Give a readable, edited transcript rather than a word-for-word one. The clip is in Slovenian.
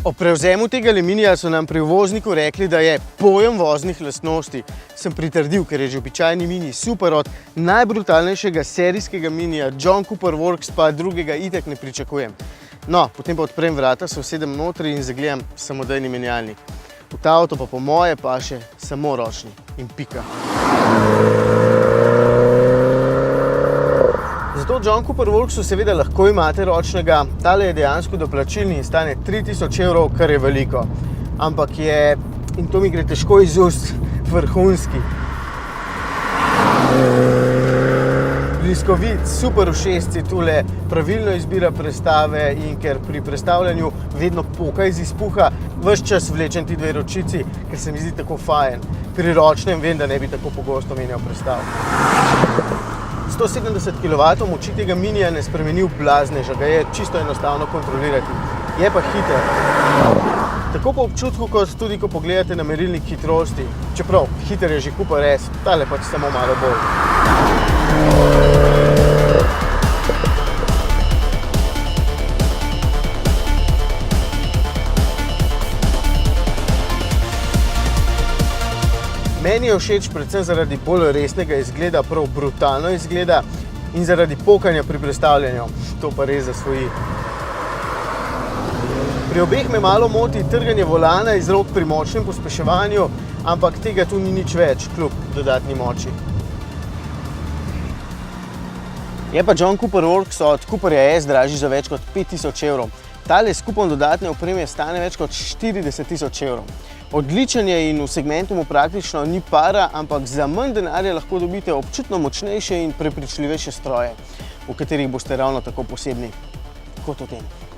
O prevzemu tega minija so nam pri uvozniku rekli, da je pojem voznih lastnosti. Sem pritrdil, ker je že običajni mini super, od najbrutalnejšega serijskega minija John Cooper Works pa drugega itak ne pričakujem. No, potem pa odprem vrata, se usedem notri in zagledam samodejni menjalnik. V ta avto pa po moje paše samo ročni in pika. Zato John Cooper Worksu seveda lahko imate ročnega, tale je dejansko doplačilni in stane 3000 evrov, kar je veliko. Ampak je, in to mi gre težko iz ust, vrhunski. Bliskovit, super ušesci tule, pravilno izbira prestave in ker pri prestavljanju vedno poka iz izpuha, ves čas vlečem ti dve ročici, ker se mi zdi tako fajn. Pri ročnem vem, da ne bi tako pogosto menjal prestav. 170 kW moči tega minija ne spremeni v blazneža, ga je čisto enostavno kontrolirati. Je pa hiter. Tako po občutku, kot tudi ko pogledate na merilnik hitrosti. Čeprav, hiter je že Cooper S, tale pač samo malo bolj. Meni je všeč predvsem zaradi bolj resnega izgleda, prav brutalno izgleda in zaradi pokanja pri prestavljanju. To pa res zasvoji. Pri obeh me malo moti trganje volana iz rok pri močnem pospeševanju, ampak tega tu ni nič več, kljub dodatni moči. Je pa John Cooper Works od Cooperja S dražji za več kot 5000 evrov. Tale s kupom dodatne opreme stane več kot 40 000 evrov. Odličen je in v segmentu mu praktično ni para, ampak za manj denarja lahko dobite občutno močnejše in prepričljivejše stroje, v katerih boste ravno tako posebni kot v tem.